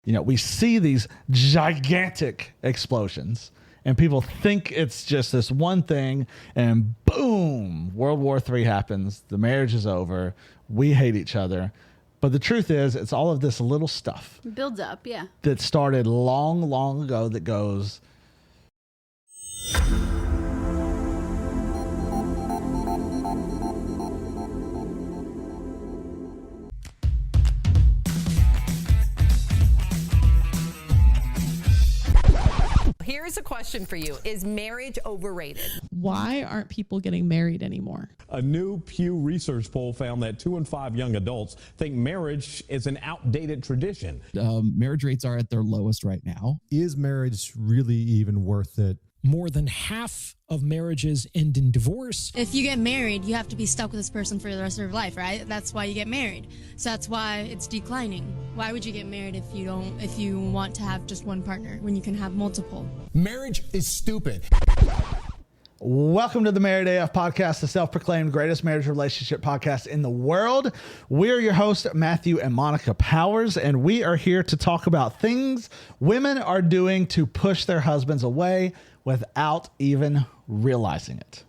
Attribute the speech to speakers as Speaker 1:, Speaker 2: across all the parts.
Speaker 1: We see these gigantic explosions and people think it's just this one thing and boom, World War III happens. The marriage is over. We hate each other. But the truth is, it's all of this little stuff.
Speaker 2: It builds up, yeah.
Speaker 1: That started long, long ago that goes...
Speaker 3: Here's a question for you. Is marriage overrated?
Speaker 4: Why aren't people getting married anymore?
Speaker 5: A new Pew Research poll found that 2 in 5 young adults think marriage is an outdated tradition.
Speaker 6: Marriage rates are at their lowest right now.
Speaker 7: Is marriage really even worth it?
Speaker 8: More than half of marriages end in divorce.
Speaker 9: If you get married, you have to be stuck with this person for the rest of your life, right? That's why you get married. So that's why it's declining. Why would you get married if you want to have just one partner when you can have multiple?
Speaker 8: Marriage is stupid.
Speaker 1: Welcome to the Married AF podcast, the self-proclaimed greatest marriage relationship podcast in the world. We're your hosts, Matthew and Monica Powers, and we are here to talk about things women are doing to push their husbands away without even realizing it.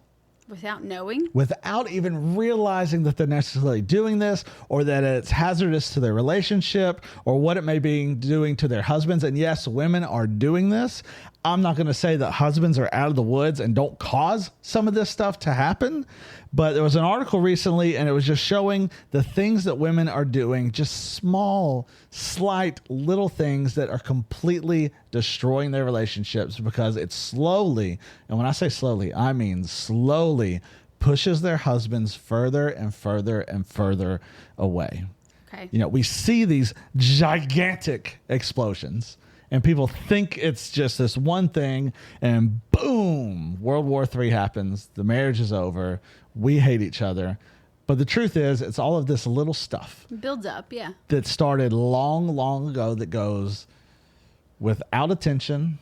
Speaker 2: Without knowing?
Speaker 1: Without even realizing that they're necessarily doing this, or that it's hazardous to their relationship, or what it may be doing to their husbands. And yes, women are doing this. I'm not going to say that husbands are out of the woods and don't cause some of this stuff to happen, but there was an article recently and it was just showing the things that women are doing, just small, slight, little things that are completely destroying their relationships because it slowly, and when I say slowly, I mean slowly, pushes their husbands further and further and further away.
Speaker 2: Okay.
Speaker 1: We see these gigantic explosions and people think it's just this one thing and boom, World War III happens. The marriage is over. We hate each other. But the truth is, it's all of this little stuff.
Speaker 2: It builds up, yeah.
Speaker 1: That started long, long ago that goes without attention,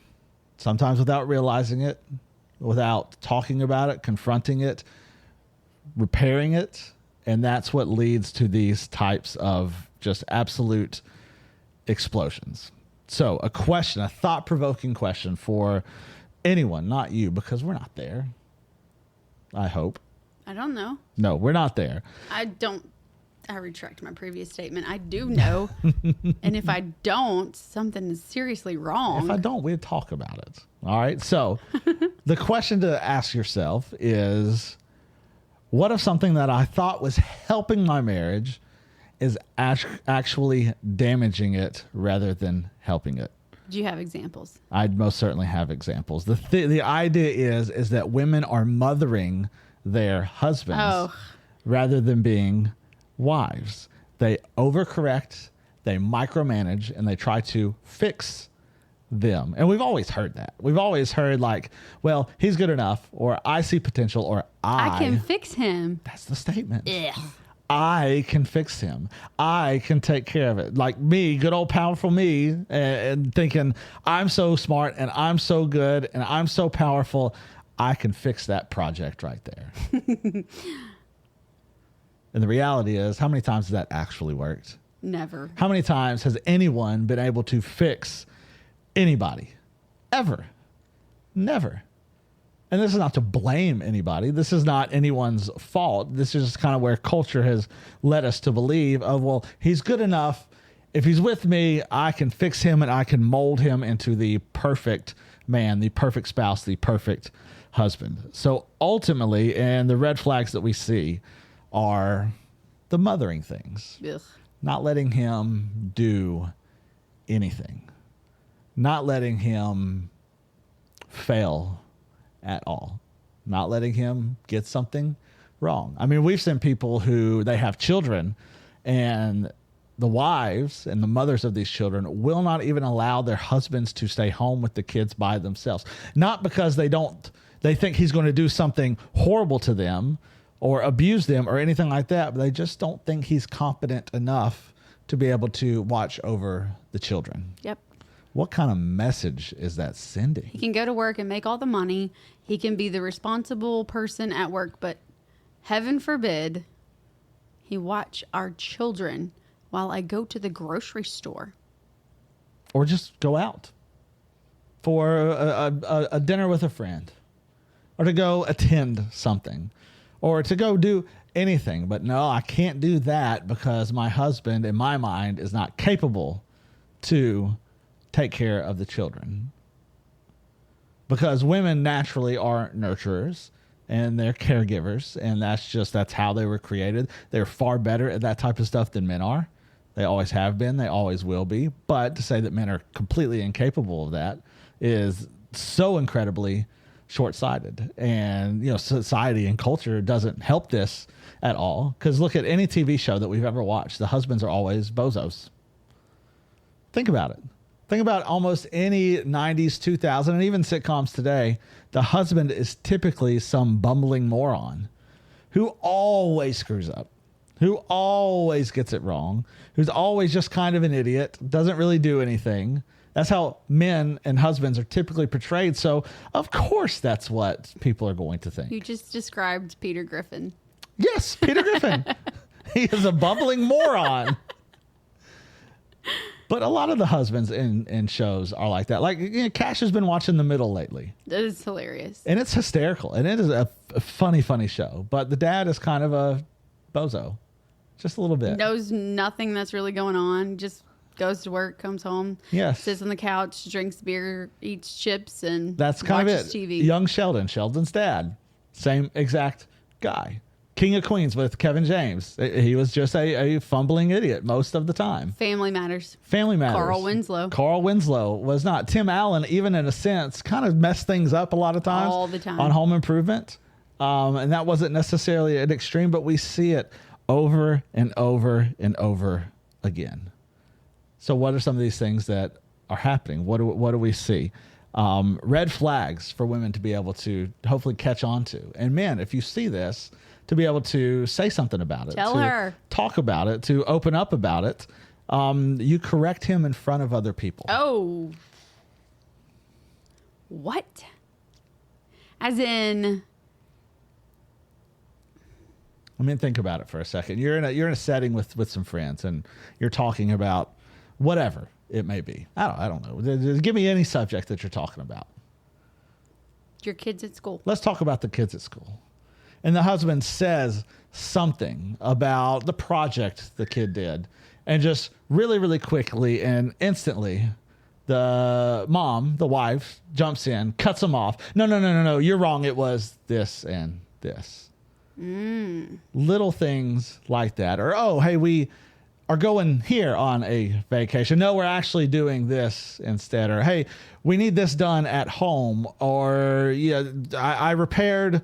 Speaker 1: sometimes without realizing it, without talking about it, confronting it, repairing it. And that's what leads to these types of just absolute explosions. So a thought-provoking question for anyone, not you, because we're not there. I hope.
Speaker 2: I don't know.
Speaker 1: No, we're not there.
Speaker 2: I retract my previous statement. I do know. And if I don't, something is seriously wrong.
Speaker 1: If I don't, we'd talk about it. All right. So the question to ask yourself is, what if something that I thought was helping my marriage is actually damaging it rather than helping it?
Speaker 2: Do you have examples?
Speaker 1: I'd most certainly have examples. The idea is that women are mothering their husbands rather than being wives. They overcorrect, they micromanage, and they try to fix them. And we've always heard that. We've always heard like, well, he's good enough, or I see potential, or I
Speaker 2: can fix him.
Speaker 1: That's the statement.
Speaker 2: Ugh.
Speaker 1: I can fix him. I can take care of it. Like me, good old powerful me, and thinking I'm so smart and I'm so good and I'm so powerful. I can fix that project right there. And the reality is, how many times has that actually worked?
Speaker 2: Never.
Speaker 1: How many times has anyone been able to fix anybody? Ever? Never. And this is not to blame anybody. This is not anyone's fault. This is just kind of where culture has led us to believe of, well, he's good enough. If he's with me, I can fix him and I can mold him into the perfect man, the perfect spouse, the perfect husband. So ultimately, and the red flags that we see are the mothering things.
Speaker 2: Ugh.
Speaker 1: Not letting him do anything. Not letting him fail at all. Not letting him get something wrong. I mean, we've seen people who they have children and the wives and the mothers of these children will not even allow their husbands to stay home with the kids by themselves. Not because they think he's going to do something horrible to them or abuse them or anything like that, but they just don't think he's competent enough to be able to watch over the children.
Speaker 2: Yep.
Speaker 1: What kind of message is that sending?
Speaker 2: He can go to work and make all the money. He can be the responsible person at work, but heaven forbid he watch our children while I go to the grocery store.
Speaker 1: or just go out for a dinner with a friend, or to go attend something, or to go do anything. But no, I can't do that because my husband, in my mind, is not capable to take care of the children. Because women naturally are nurturers and they're caregivers, and that's how they were created. They're far better at that type of stuff than men are. They always have been. They always will be. But to say that men are completely incapable of that is so incredibly short-sighted. And, society and culture doesn't help this at all. Because look at any TV show that we've ever watched. The husbands are always bozos. Think about it. Think about almost any 90s, 2000, and even sitcoms today. The husband is typically some bumbling moron who always screws up, who always gets it wrong, who's always just kind of an idiot, doesn't really do anything. That's how men and husbands are typically portrayed. So, of course, that's what people are going to think.
Speaker 2: You just described Peter Griffin.
Speaker 1: Yes, Peter Griffin. He is a bumbling moron. But a lot of the husbands in shows are like that. Like, Cash has been watching The Middle lately.
Speaker 2: That is hilarious.
Speaker 1: And it's hysterical. And it is a funny show. But the dad is kind of a bozo. Just a little bit.
Speaker 2: Knows nothing that's really going on. Just goes to work, comes home.
Speaker 1: Yes.
Speaker 2: Sits on the couch, drinks beer, eats chips, and
Speaker 1: that's kind of it.
Speaker 2: watches TV.
Speaker 1: Young Sheldon's dad. Same exact guy. King of Queens with Kevin James. He was just a fumbling idiot most of the time.
Speaker 2: Family Matters.
Speaker 1: Carl Winslow was not. Tim Allen, even in a sense, kind of messed things up a lot of times.
Speaker 2: All the time.
Speaker 1: On Home Improvement. And that wasn't necessarily an extreme, but we see it over and over and over again. So what are some of these things that are happening? What do we see? Red flags for women to be able to hopefully catch on to. And men, if you see this, to be able to say something about it.
Speaker 2: Tell her.
Speaker 1: Talk about it, to open up about it. You correct him in front of other people.
Speaker 2: Oh. What? As in...
Speaker 1: I mean, think about it for a second. You're in a setting with some friends, and you're talking about whatever it may be. I don't know. Give me any subject that you're talking about.
Speaker 2: Your kids at school.
Speaker 1: Let's talk about the kids at school. And the husband says something about the project the kid did, and just really, really quickly and instantly, the mom, the wife, jumps in, cuts him off. No, you're wrong. It was this and this. Little things like that. Or, oh, hey, we are going here on a vacation. No, we're actually doing this instead. Or, hey, we need this done at home. Or, yeah, I repaired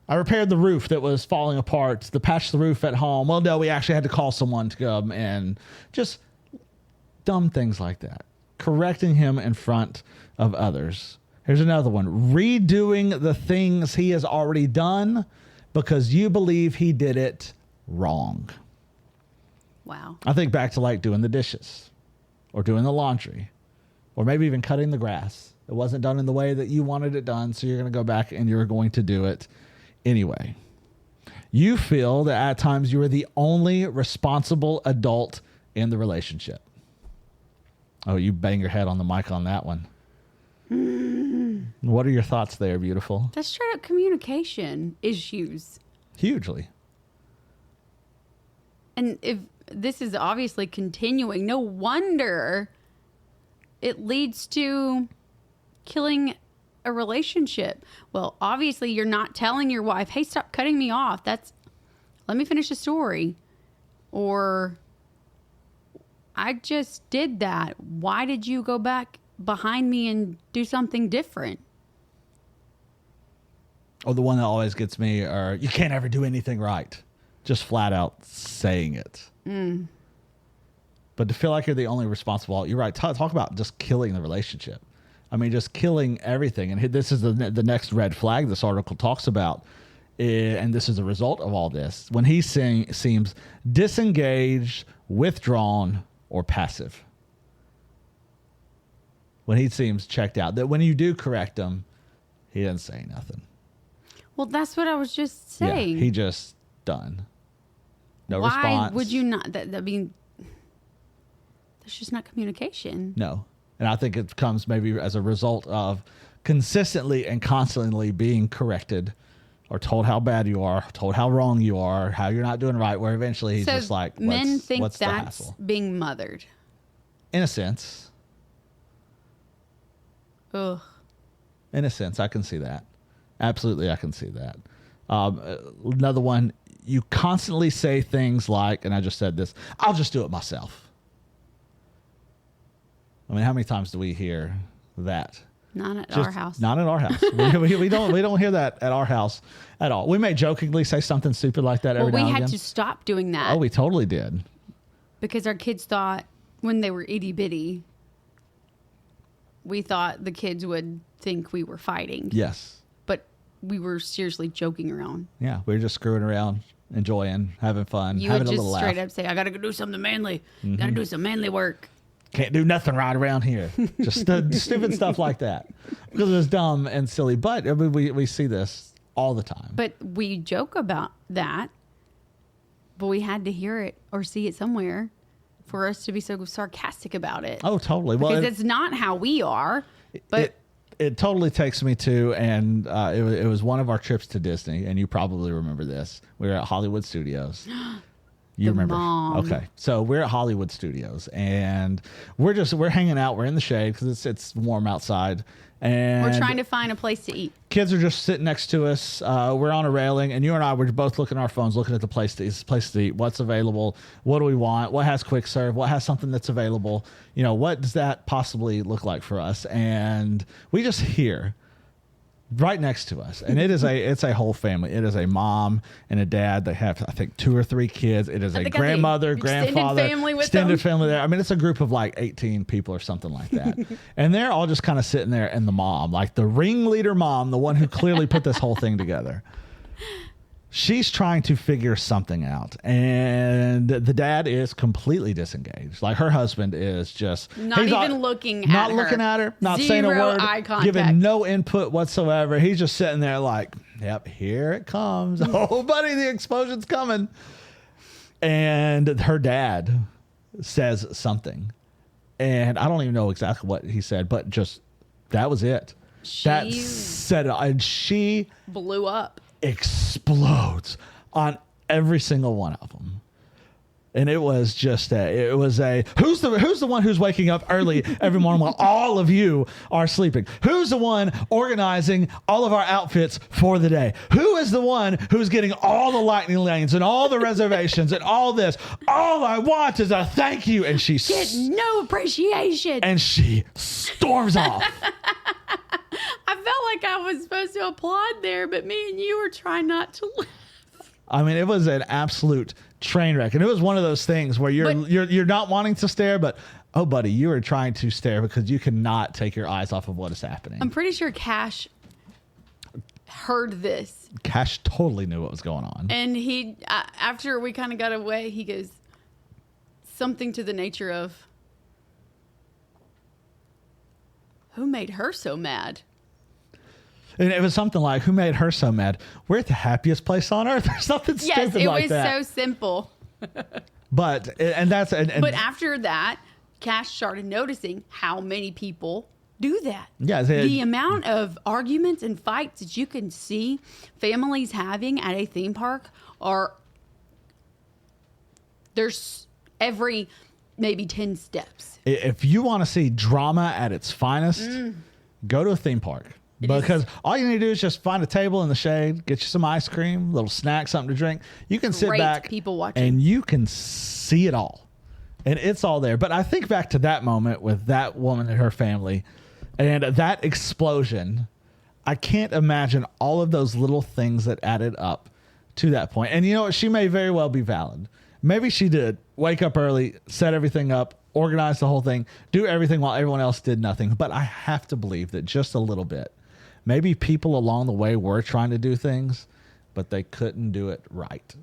Speaker 1: the roof that was falling apart to patch the roof at home. Well, no, we actually had to call someone to come, and just dumb things like that. Correcting him in front of others. Here's another one. Redoing the things he has already done because you believe he did it wrong.
Speaker 2: Wow.
Speaker 1: I think back to like doing the dishes or doing the laundry or maybe even cutting the grass. It wasn't done in the way that you wanted it done, so you're going to go back and you're going to do it anyway. You feel that at times you are the only responsible adult in the relationship. Oh, you bang your head on the mic on that one. What are your thoughts there, beautiful?
Speaker 2: That's straight up communication issues.
Speaker 1: Hugely.
Speaker 2: And if this is obviously continuing, no wonder it leads to killing a relationship. Well, obviously you're not telling your wife, hey, stop cutting me off. Let me finish the story. Or, I just did that. Why did you go back behind me and do something different?
Speaker 1: Oh, the one that always gets me are, you can't ever do anything right. Just flat out saying it. But to feel like you're the only responsible, you're right. Talk about just killing the relationship. I mean, just killing everything. And this is the next red flag this article talks about. And this is a result of all this. When he seems disengaged, withdrawn, or passive. When he seems checked out. That when you do correct him, he doesn't say nothing.
Speaker 2: Well, that's what I was just saying.
Speaker 1: Yeah, he just done. No response.
Speaker 2: Why would you not? That's just not communication.
Speaker 1: No. And I think it comes maybe as a result of consistently and constantly being corrected or told how bad you are, told how wrong you are, how you're not doing right, where eventually he's just like,
Speaker 2: men think
Speaker 1: what's the
Speaker 2: that's
Speaker 1: hassle?
Speaker 2: being mothered.
Speaker 1: In a sense.
Speaker 2: Ugh.
Speaker 1: In a sense, I can see that. Absolutely, I can see that. Another one, you constantly say things like, and I just said this, I'll just do it myself. I mean, how many times do we hear that?
Speaker 2: Not at our house.
Speaker 1: Not at our house. we don't hear that at our house at all. We may jokingly say something stupid like that every now and again.
Speaker 2: We had to stop doing that.
Speaker 1: Oh, we totally did.
Speaker 2: Because our kids thought when they were itty bitty, we thought the kids would think we were fighting.
Speaker 1: Yes.
Speaker 2: But we were seriously joking around.
Speaker 1: Yeah, we were just screwing around, enjoying, having fun,
Speaker 2: You
Speaker 1: having
Speaker 2: would
Speaker 1: a
Speaker 2: just
Speaker 1: little
Speaker 2: straight
Speaker 1: laugh.
Speaker 2: up say, I got to go do something manly.
Speaker 1: Mm-hmm.
Speaker 2: Got to do some manly work.
Speaker 1: Can't do nothing right around here. Just stupid stuff like that. Because it was dumb and silly. But I mean, we see this all the time.
Speaker 2: But we joke about that. But we had to hear it or see it somewhere for us to be so sarcastic about it.
Speaker 1: Oh, totally. Well,
Speaker 2: Because it's not how we are. But
Speaker 1: it totally takes me to, and it was one of our trips to Disney, and you probably remember this. We were at Hollywood Studios. You remember?
Speaker 2: Mom.
Speaker 1: Okay. So we're at Hollywood Studios, and we're hanging out. We're in the shade because it's warm outside, and
Speaker 2: we're trying to find a place to eat.
Speaker 1: kids are just sitting next to us. We're on a railing, and you and I were both looking at our phones, looking at the place to eat. What's available? What do we want? What has quick serve? What has something that's available? You know, what does that possibly look like for us? And we just hear right next to us, and it's a whole family. It is a mom and a dad. They have, I think, 2 or 3 kids. It is a grandmother, grandfather, extended family there. I mean, it's a group of like 18 people or something like that. And they're all just kind of sitting there, and the mom, like the ringleader mom, the one who clearly put this whole thing together, she's trying to figure something out, and the dad is completely disengaged. Like her husband is just
Speaker 2: Not even looking at
Speaker 1: not
Speaker 2: her.
Speaker 1: looking at her, not saying a
Speaker 2: Zero
Speaker 1: word,
Speaker 2: eye contact.
Speaker 1: giving no input whatsoever. He's just sitting there like, "Yep, here it comes. Oh, buddy, the explosion's coming." And her dad says something, and I don't even know exactly what he said, but just that was it. That said it, and she
Speaker 2: Blew up.
Speaker 1: explodes on every single one of them. And it was just who's the one who's waking up early every morning while all of you are sleeping? Who's the one organizing all of our outfits for the day? Who is the one who's getting all the lightning lanes and all the reservations and all this? All I want is a thank you. And she
Speaker 2: Get no appreciation.
Speaker 1: and she storms off.
Speaker 2: I felt like I was supposed to applaud there, but me and you were trying not to laugh.
Speaker 1: I mean, it was an absolute train wreck, and it was one of those things where you're not wanting to stare, but oh, buddy, you are trying to stare because you cannot take your eyes off of what is happening.
Speaker 2: I'm pretty sure Cash heard this,
Speaker 1: Cash totally knew what was going on.
Speaker 2: and he, after we kind of got away, he goes something to the nature of, "Who made her so mad?"
Speaker 1: And it was something like, "Who made her so mad? We're at the happiest place on earth," or something
Speaker 2: Yes,
Speaker 1: stupid
Speaker 2: it
Speaker 1: like
Speaker 2: was
Speaker 1: that.
Speaker 2: so simple.
Speaker 1: But
Speaker 2: But after that, Cash started noticing how many people do that.
Speaker 1: Yeah,
Speaker 2: the amount of arguments and fights that you can see families having at a theme park there's every maybe 10 steps.
Speaker 1: if you want to see drama at its finest, go to a theme park. Because all you need to do is just find a table in the shade, get you some ice cream, a little snack, something to drink. You can sit
Speaker 2: Great
Speaker 1: back
Speaker 2: people watching.
Speaker 1: and you can see it all. And it's all there. But I think back to that moment with that woman and her family and that explosion. I can't imagine all of those little things that added up to that point. And you know what? She may very well be valid. Maybe she did wake up early, set everything up, organize the whole thing, do everything while everyone else did nothing. But I have to believe that just a little bit. Maybe people along the way were trying to do things, but they couldn't do it right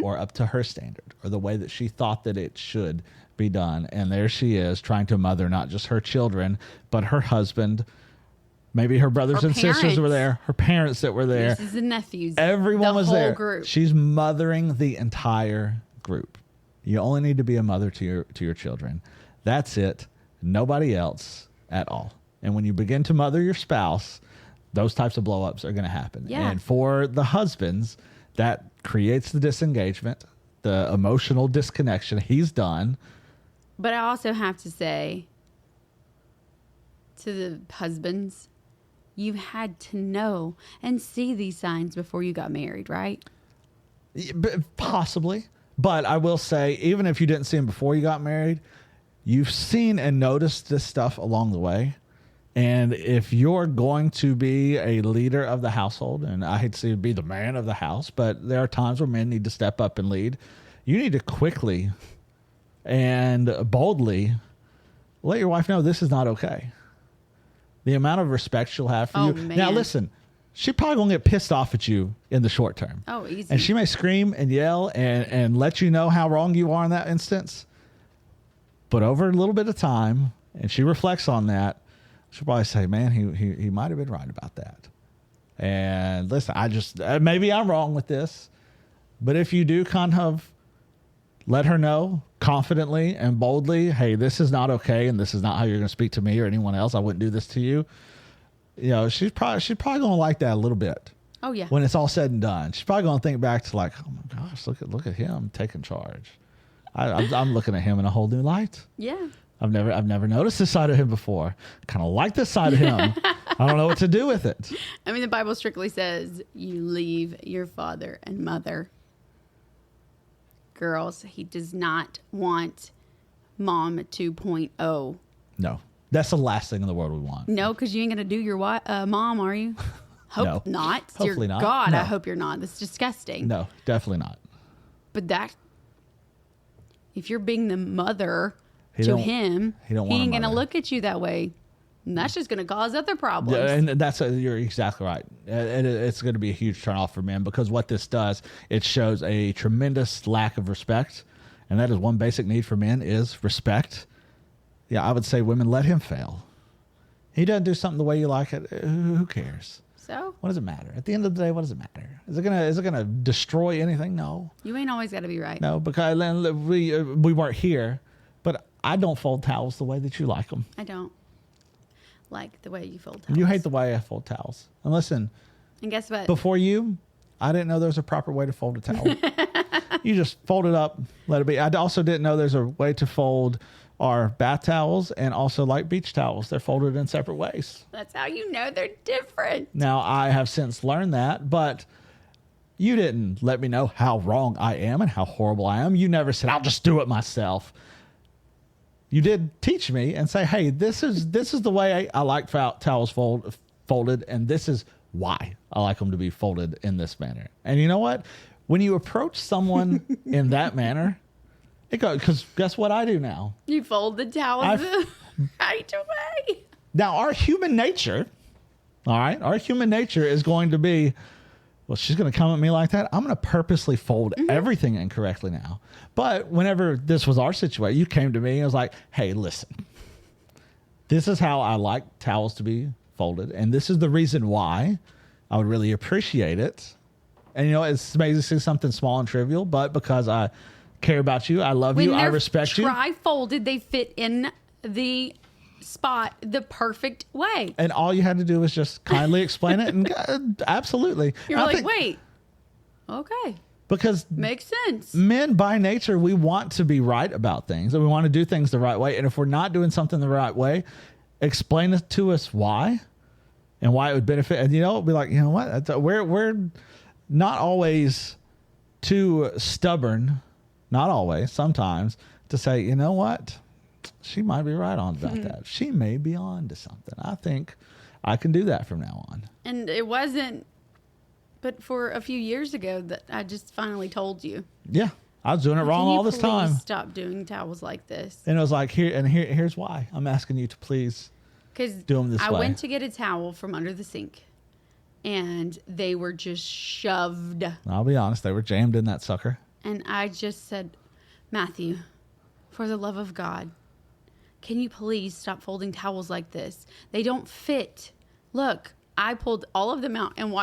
Speaker 1: or up to her standard or the way that she thought that it should be done. And there she is trying to mother not just her children, but her husband, maybe her brothers and sisters were there, her parents that were there.
Speaker 2: Nieces and nephews.
Speaker 1: Everyone was there.
Speaker 2: Group.
Speaker 1: She's mothering the entire group. You only need to be a mother to your children. That's it. Nobody else. at all. And when you begin to mother your spouse, those types of blow-ups are going to happen.
Speaker 2: Yeah.
Speaker 1: And for the husbands, that creates the disengagement, the emotional disconnection. He's done.
Speaker 2: But I also have to say to the husbands, you had to know and see these signs before you got married, right?
Speaker 1: Possibly. But I will say, even if you didn't see him before you got married, you've seen and noticed this stuff along the way. And if you're going to be a leader of the household, and I hate to say be the man of the house, but there are times where men need to step up and lead. You need to quickly and boldly let your wife know this is not okay. The amount of respect she'll have for you.
Speaker 2: Man.
Speaker 1: Now, listen, she probably going to get pissed off at you in the short term.
Speaker 2: Oh, easy.
Speaker 1: And she may scream and yell and let you know how wrong you are in that instance. But over a little bit of time, and she reflects on that, she'll probably say, man, he might have been right about that. And listen, maybe I'm wrong with this, but if you do kind of let her know confidently and boldly, hey, this is not okay, and this is not how you're going to speak to me or anyone else. I wouldn't do this to you. You know, she's probably going to like that a little bit.
Speaker 2: Oh, yeah.
Speaker 1: When it's all said and done, she's probably going to think back to like, oh my gosh, look at him taking charge. I'm looking at him in a whole new light.
Speaker 2: Yeah.
Speaker 1: I've never noticed this side of him before. Kind of like this side of him. I don't know what to do with it.
Speaker 2: I mean, the Bible strictly says you leave your father and mother. Girls, he does not want mom 2.0.
Speaker 1: No, that's the last thing in the world we want.
Speaker 2: No, because you ain't going to do your mom, are you? Hope
Speaker 1: No.
Speaker 2: not.
Speaker 1: Hopefully
Speaker 2: Dear
Speaker 1: not.
Speaker 2: God,
Speaker 1: No.
Speaker 2: I hope you're not. That's disgusting.
Speaker 1: No, definitely not.
Speaker 2: But if you're being the mother
Speaker 1: He
Speaker 2: to
Speaker 1: don't-
Speaker 2: him,
Speaker 1: he don't
Speaker 2: he
Speaker 1: want a
Speaker 2: ain't going to
Speaker 1: mother.
Speaker 2: look at you that way. And that's just going to cause other problems.
Speaker 1: Yeah, and you're exactly right. It's going to be a huge turnoff for men because what this does, it shows a tremendous lack of respect. And that is one basic need for men is respect. Yeah, I would say women, let him fail. He doesn't do something the way you like it. Who cares?
Speaker 2: So
Speaker 1: What does it matter? At the end of the day, what does it matter? Is it gonna destroy anything? No.
Speaker 2: you ain't always got to be right.
Speaker 1: No, because we weren't here, but I don't fold towels the way that you like them.
Speaker 2: I don't like the way you fold towels.
Speaker 1: You hate the way I fold towels. And listen,
Speaker 2: And guess what?
Speaker 1: before you, I didn't know there was a proper way to fold a towel. You just fold it up, let it be. I also didn't know there's a way to fold our bath towels and also like beach towels. They're folded in separate ways.
Speaker 2: That's how you know they're different.
Speaker 1: Now, I have since learned that, but you didn't let me know how wrong I am and how horrible I am. You never said, I'll just do it myself. You did teach me and say, hey, this is the way I like towels folded, and this is why I like them to be folded in this manner. And you know what? When you approach someone in that manner, it goes, because guess what I do now?
Speaker 2: You fold the towels right away.
Speaker 1: Now, our human nature, all right, our human nature is going to be, well, she's going to come at me like that. I'm going to purposely fold everything incorrectly now. But whenever this was our situation, you came to me and was like, hey, listen, this is how I like towels to be folded. And this is the reason why I would really appreciate it. And, you know, it's amazing to see something small and trivial, but because I care about you, I love you, I respect you.
Speaker 2: When they're tri-folded, they fit in the spot the perfect way.
Speaker 1: And all you had to do was just kindly explain it. And absolutely.
Speaker 2: You're
Speaker 1: I
Speaker 2: like,
Speaker 1: think-
Speaker 2: wait, okay,
Speaker 1: Because
Speaker 2: makes sense.
Speaker 1: men by nature, we want to be right about things and we want to do things the right way. And if we're not doing something the right way, explain it to us why and why it would benefit. And, you know, be like, you know what? We're not always too stubborn, not always, sometimes, to say, you know what? She might be right on about that. She may be on to something. I think I can do that from now on.
Speaker 2: And it wasn't, but for a few years ago that I just finally told you.
Speaker 1: Yeah. I was doing it wrong
Speaker 2: Can you
Speaker 1: all this time.
Speaker 2: please stop doing towels like this?
Speaker 1: And it was like, here's why. I'm asking you to please
Speaker 2: Because
Speaker 1: do them this
Speaker 2: I
Speaker 1: way.
Speaker 2: went to get a towel from under the sink, and they were just shoved.
Speaker 1: I'll be honest, they were jammed in that sucker.
Speaker 2: And I just said, Matthew, for the love of God, can you please stop folding towels like this? They don't fit. Look, I pulled all of them out and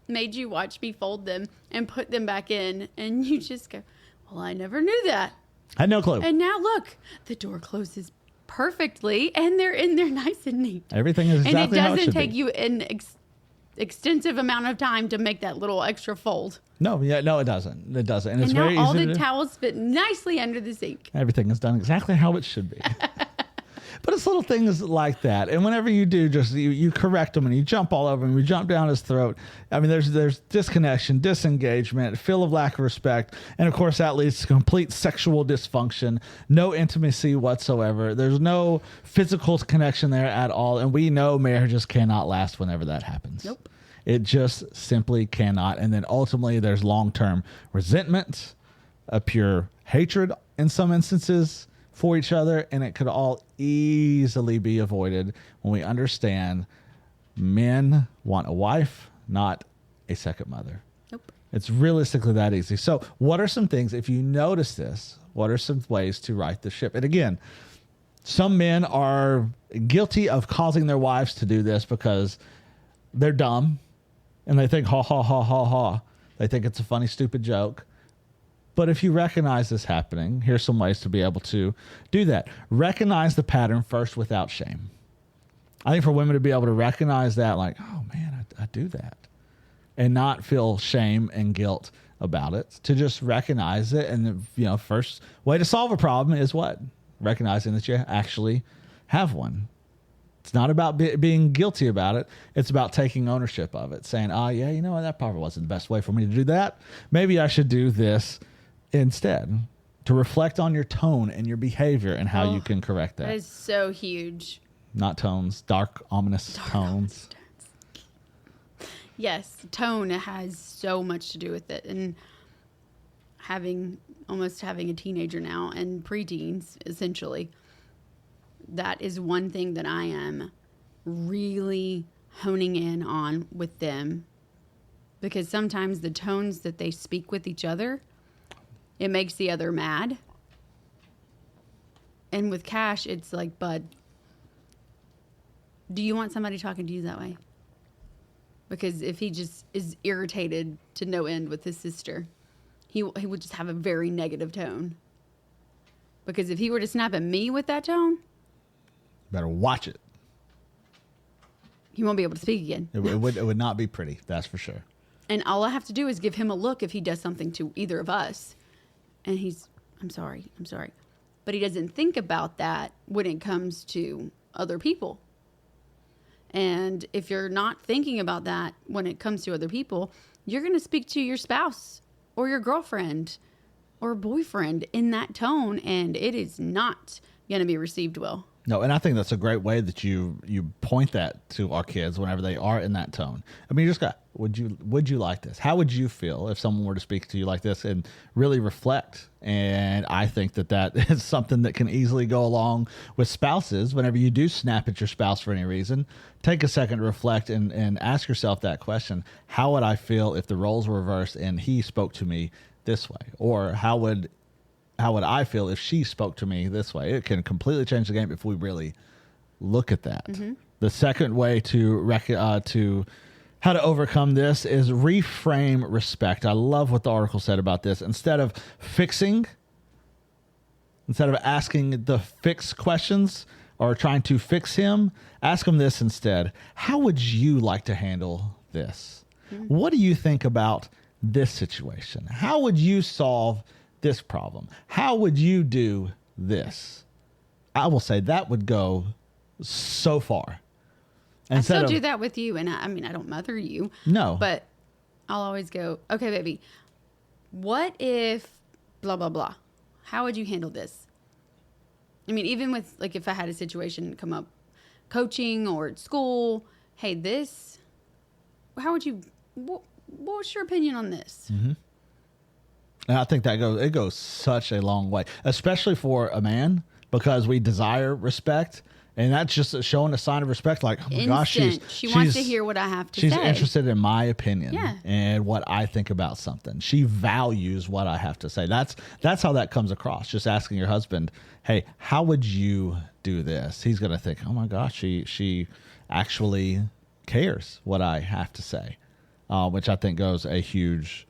Speaker 2: made you watch me fold them and put them back in. And you just go, well, I never knew that.
Speaker 1: I had no clue.
Speaker 2: And now look, the door closes perfectly, and they're in there nice and neat.
Speaker 1: Everything is exactly
Speaker 2: and it
Speaker 1: how it
Speaker 2: doesn't
Speaker 1: should
Speaker 2: take
Speaker 1: be.
Speaker 2: you an extensive amount of time to make that little extra fold.
Speaker 1: No, it doesn't. It doesn't. And it's
Speaker 2: And
Speaker 1: very
Speaker 2: now all
Speaker 1: easy
Speaker 2: the
Speaker 1: to do.
Speaker 2: towels fit nicely under the sink.
Speaker 1: Everything is done exactly how it should be. But it's little things like that. And whenever you do, just you correct them and you jump all over him, you jump down his throat. I mean, there's disconnection, disengagement, feel of lack of respect. And of course, that leads to complete sexual dysfunction, no intimacy whatsoever. There's no physical connection there at all. And we know marriages cannot last whenever that happens.
Speaker 2: Nope.
Speaker 1: It just simply cannot. And then ultimately, there's long-term resentment, a pure hatred in some instances for each other, and it could all easily be avoided when we understand men want a wife, not a second mother.
Speaker 2: Nope.
Speaker 1: It's realistically that easy. So what are some things, if you notice this, what are some ways to right the ship? And again, some men are guilty of causing their wives to do this because they're dumb and they think, ha, ha, ha, ha, ha. They think it's a funny, stupid joke. But if you recognize this happening, here's some ways to be able to do that. Recognize the pattern first without shame. I think for women to be able to recognize that, like, oh man, I do that, and not feel shame and guilt about it, to just recognize it. And, first way to solve a problem is what? Recognizing that you actually have one. It's not about being guilty about it. It's about taking ownership of it, saying, yeah, you know what? That probably wasn't the best way for me to do that. Maybe I should do this instead, to reflect on your tone and your behavior and how you can correct that.
Speaker 2: That is so huge.
Speaker 1: Not tones, dark, ominous tones.
Speaker 2: Yes, tone has so much to do with it. And having a teenager now and preteens, essentially, that is one thing that I am really honing in on with them, because sometimes the tones that they speak with each other, it makes the other mad. And with Cash, it's like, bud, do you want somebody talking to you that way? Because if he just is irritated to no end with his sister, he would just have a very negative tone. Because if he were to snap at me with that tone,
Speaker 1: Better watch it.
Speaker 2: he won't be able to speak again.
Speaker 1: It would not be pretty, that's for sure.
Speaker 2: And all I have to do is give him a look if he does something to either of us. And I'm sorry. But he doesn't think about that when it comes to other people. And if you're not thinking about that when it comes to other people, you're going to speak to your spouse or your girlfriend or boyfriend in that tone, and it is not going to be received well.
Speaker 1: No, and I think that's a great way that you point that to our kids whenever they are in that tone. I mean, you just got, would you like this? How would you feel if someone were to speak to you like this, and really reflect? And I think that is something that can easily go along with spouses. Whenever you do snap at your spouse for any reason, take a second to reflect and ask yourself that question. How would I feel if the roles were reversed and he spoke to me this way? Or how would I feel if she spoke to me this way? It can completely change the game if we really look at that. Mm-hmm. The second way to how to overcome this is reframe respect. I love what the article said about this. Instead of asking the fix questions or trying to fix him, ask him this instead. How would you like to handle this? Mm-hmm. What do you think about this situation? How would you solve this problem? How would you do this? I will say that would go so far.
Speaker 2: I still do that with you, and I mean, I don't mother you.
Speaker 1: No.
Speaker 2: But I'll always go, okay, baby, what if blah, blah, blah? How would you handle this? I mean, even with, like, if I had a situation come up, coaching or at school, hey, this, how would you, what's your opinion on this?
Speaker 1: Mm-hmm. And I think it goes such a long way, especially for a man, because we desire respect. And that's just showing a sign of respect. Like, oh my gosh,
Speaker 2: she wants to hear what I have to say.
Speaker 1: She's interested in my opinion
Speaker 2: Yeah.
Speaker 1: and what I think about something. She values what I have to say. That's how that comes across. Just asking your husband, hey, how would you do this? He's going to think, oh my gosh, she actually cares what I have to say, which I think goes a huge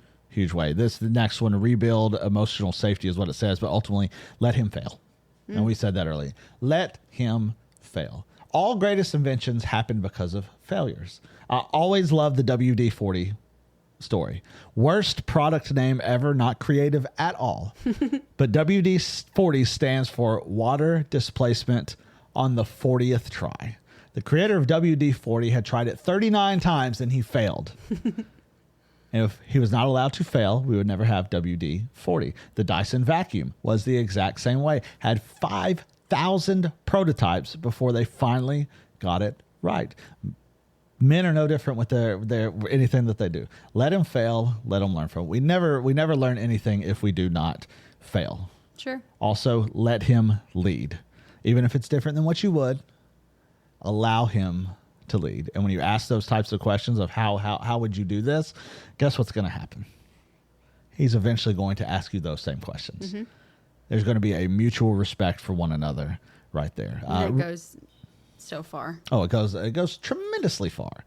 Speaker 1: way. The next one, rebuild emotional safety is what it says, but ultimately let him fail. And we said that earlier. Let him fail. All greatest inventions happen because of failures. I always love the WD-40 story. Worst product name ever, not creative at all. But WD-40 stands for water displacement on the 40th try. The creator of WD-40 had tried it 39 times and he failed. And if he was not allowed to fail, we would never have WD-40. The Dyson vacuum was the exact same way. Had 5,000 prototypes before they finally got it right. Men are no different with their anything that they do. Let them fail. Let them learn from it. We never learn anything if we do not fail.
Speaker 2: Sure.
Speaker 1: Also, let him lead. Even if it's different than what you would, allow him to lead. And when you ask those types of questions of how would you do this, guess what's going to happen? He's eventually going to ask you those same questions. Mm-hmm. There's going to be a mutual respect for one another right there.
Speaker 2: That goes so far.
Speaker 1: Oh, it goes tremendously far.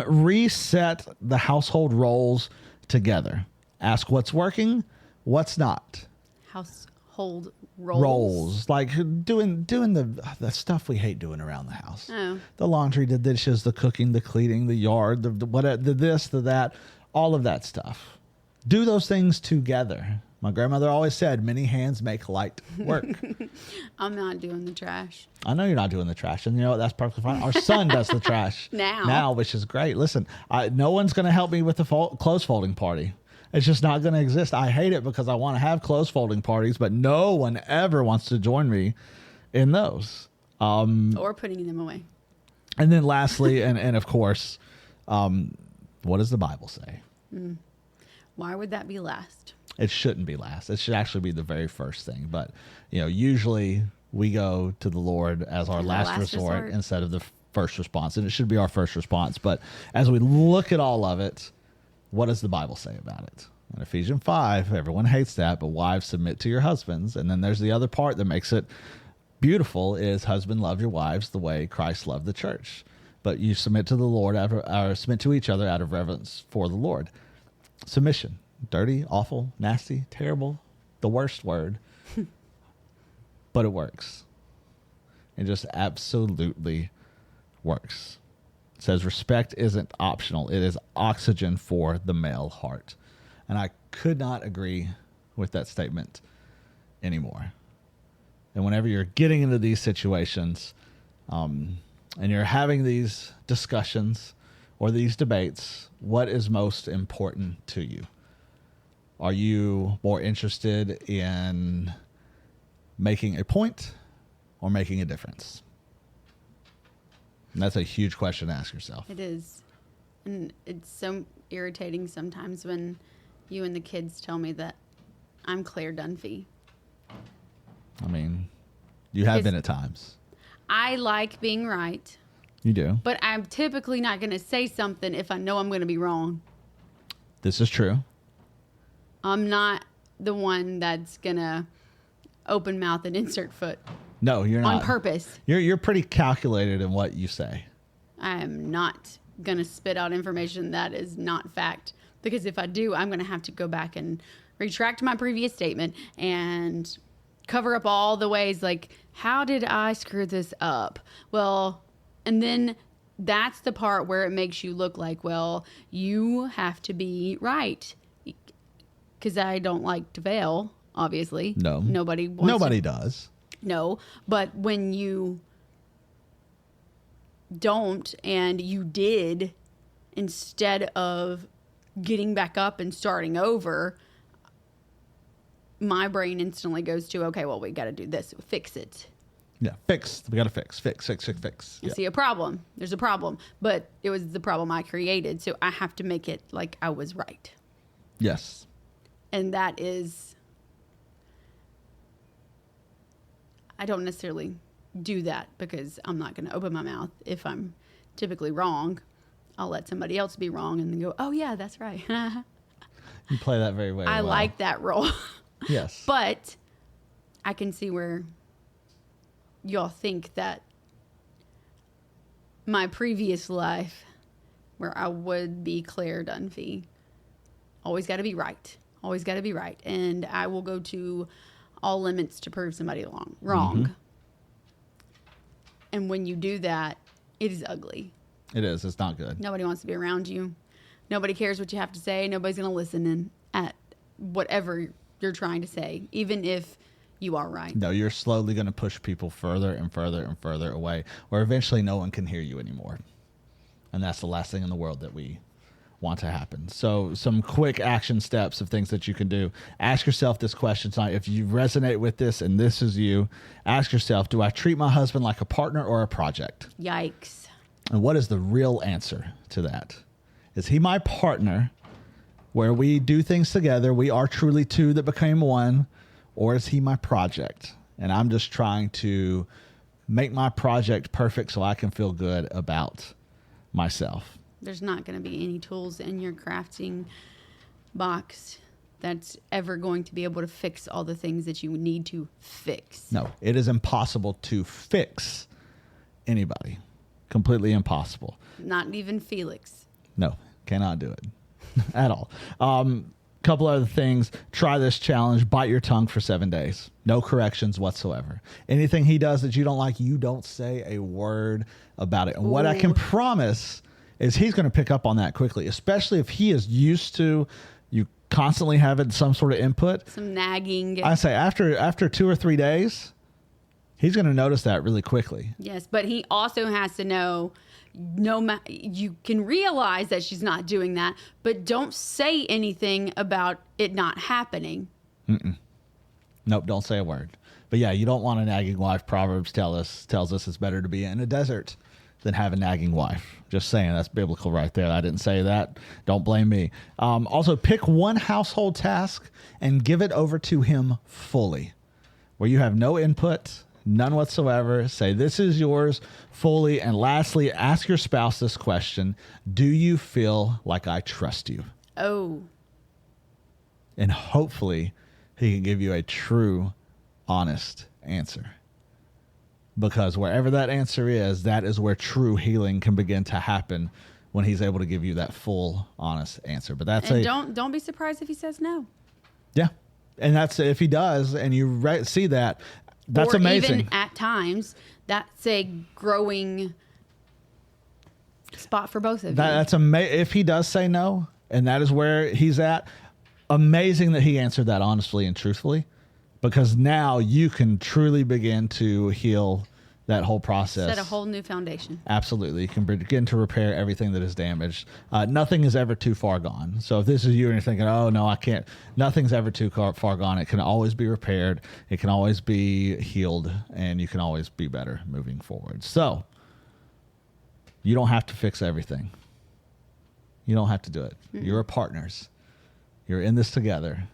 Speaker 1: Reset the household roles together. Ask what's working, what's not.
Speaker 2: Household roles.
Speaker 1: Like doing the stuff we hate doing around the house.
Speaker 2: Oh.
Speaker 1: The laundry, the dishes, the cooking, the cleaning, the yard, the this, the that, all of that stuff. Do those things together. My grandmother always said, many hands make light work.
Speaker 2: I'm not doing the trash.
Speaker 1: I know you're not doing the trash, and you know what? That's perfectly fine. Our son does the trash now, which is great. Listen, no one's going to help me with the clothes folding party. It's just not going to exist. I hate it because I want to have clothes folding parties, but no one ever wants to join me in those.
Speaker 2: Or putting them away.
Speaker 1: And then lastly, and of course, what does the Bible say?
Speaker 2: Why would that be last?
Speaker 1: It shouldn't be last. It should actually be the very first thing. But, usually we go to the Lord as our last resort instead of the first response. And it should be our first response. But as we look at all of it, what does the Bible say about it? In Ephesians 5, everyone hates that, but wives, submit to your husbands. And then there's the other part that makes it beautiful is husband, love your wives the way Christ loved the church. But you submit to the Lord, or submit to each other out of reverence for the Lord. Submission. Dirty, awful, nasty, terrible, the worst word. But it works. It just absolutely works. It says respect isn't optional. It is oxygen for the male heart. And I could not agree with that statement anymore. And whenever you're getting into these situations and you're having these discussions or these debates, what is most important to you? Are you more interested in making a point or making a difference? And that's a huge question to ask yourself.
Speaker 2: It is. And it's so irritating sometimes when you and the kids tell me that I'm Claire Dunphy.
Speaker 1: I mean, you have been at times.
Speaker 2: I like being right.
Speaker 1: You do.
Speaker 2: But I'm typically not going to say something if I know I'm going to be wrong.
Speaker 1: This is true.
Speaker 2: I'm not the one that's going to open mouth and insert foot.
Speaker 1: No, you're not.
Speaker 2: On purpose.
Speaker 1: You're pretty calculated in what you say.
Speaker 2: I am not going to spit out information that is not fact. Because if I do, I'm going to have to go back and retract my previous statement and cover up all the ways, like, how did I screw this up? Well, and then that's the part where it makes you look like, well, you have to be right. Because I don't like to fail, obviously.
Speaker 1: No.
Speaker 2: Nobody
Speaker 1: does.
Speaker 2: No. But when you don't and you did, instead of getting back up and starting over, my brain instantly goes to, okay, well, we got to do this. Fix it.
Speaker 1: Yeah, fix. We got to fix. Fix.
Speaker 2: I see a problem. There's a problem. But it was the problem I created, so I have to make it like I was right.
Speaker 1: Yes.
Speaker 2: And that is, I don't necessarily do that because I'm not going to open my mouth if I'm typically wrong. I'll let somebody else be wrong and then go, oh, yeah, that's right.
Speaker 1: You play that very well.
Speaker 2: I like that role.
Speaker 1: Yes.
Speaker 2: But I can see where y'all think that my previous life, where I would be Claire Dunphy, always got to be right. Always got to be right. And I will go to all limits to prove somebody wrong.
Speaker 1: Mm-hmm.
Speaker 2: And when you do that, it is ugly.
Speaker 1: It is. It's not good.
Speaker 2: Nobody wants to be around you. Nobody cares what you have to say. Nobody's going to listen at whatever you're trying to say, even if you are right.
Speaker 1: No, you're slowly going to push people further and further and further away, where eventually no one can hear you anymore. And that's the last thing in the world that we want to happen. So some quick action steps of things that you can do. Ask yourself this question tonight. If you resonate with this and this is you, ask yourself, do I treat my husband like a partner or a project?
Speaker 2: Yikes.
Speaker 1: And what is the real answer to that? Is he my partner where we do things together? We are truly two that became one. Or is he my project? And I'm just trying to make my project perfect so I can feel good about myself.
Speaker 2: There's not going to be any tools in your crafting box that's ever going to be able to fix all the things that you need to fix.
Speaker 1: No, it is impossible to fix anybody. Completely impossible.
Speaker 2: Not even Felix.
Speaker 1: No, cannot do it at all. Couple other things. Try this challenge. Bite your tongue for 7 days. No corrections whatsoever. Anything he does that you don't like, you don't say a word about it. And what I can promise is he's going to pick up on that quickly, especially if he is used to you constantly having some sort of input.
Speaker 2: Some nagging.
Speaker 1: I say after 2 or 3 days, he's going to notice that really quickly.
Speaker 2: Yes, but he also has to know you can realize that she's not doing that, but don't say anything about it not happening.
Speaker 1: Nope, don't say a word. But yeah, you don't want a nagging wife. Proverbs tells us it's better to be in a desert than have a nagging wife. Just saying, that's biblical right there. I didn't say that. Don't blame me. Also, pick one household task and give it over to him fully, where you have no input, none whatsoever. Say, this is yours fully. And lastly, ask your spouse this question. Do you feel like I trust you?
Speaker 2: Oh.
Speaker 1: And hopefully he can give you a true, honest answer. Because wherever that answer is, that is where true healing can begin to happen, when he's able to give you that full, honest answer. But that's
Speaker 2: don't be surprised if he says no.
Speaker 1: Yeah. And that's, if he does, and you see that, that's
Speaker 2: or
Speaker 1: amazing.
Speaker 2: Even at times, that's a growing spot for both of you.
Speaker 1: That's amazing. If he does say no, and that is where he's at, amazing that he answered that honestly and truthfully, because now you can truly begin to heal that whole process.
Speaker 2: Set a whole new foundation.
Speaker 1: Absolutely. You can begin to repair everything that is damaged. Nothing is ever too far gone. So if this is you and you're thinking, oh, no, I can't. Nothing's ever too far gone. It can always be repaired. It can always be healed. And you can always be better moving forward. So you don't have to fix everything. You don't have to do it. Mm-hmm. You're partners. You're in this together.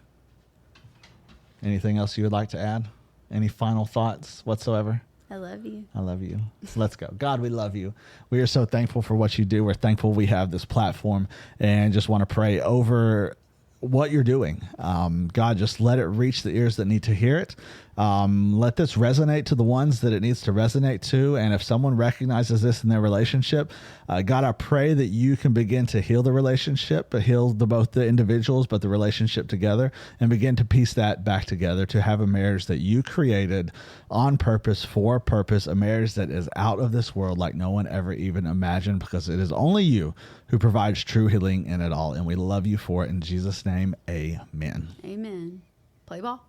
Speaker 1: Anything else you would like to add? Any final thoughts whatsoever?
Speaker 2: I love you.
Speaker 1: I love you. Let's go. God, we love you. We are so thankful for what you do. We're thankful we have this platform, and just want to pray over what you're doing. God, just let it reach the ears that need to hear it. Let this resonate to the ones that it needs to resonate to. And if someone recognizes this in their relationship, God, I pray that you can begin to heal the relationship, but heal both the individuals, but the relationship together, and begin to piece that back together to have a marriage that you created on purpose, for a purpose, a marriage that is out of this world like no one ever even imagined, because it is only you who provides true healing in it all. And we love you for it. In Jesus' name, amen.
Speaker 2: Amen. Play ball.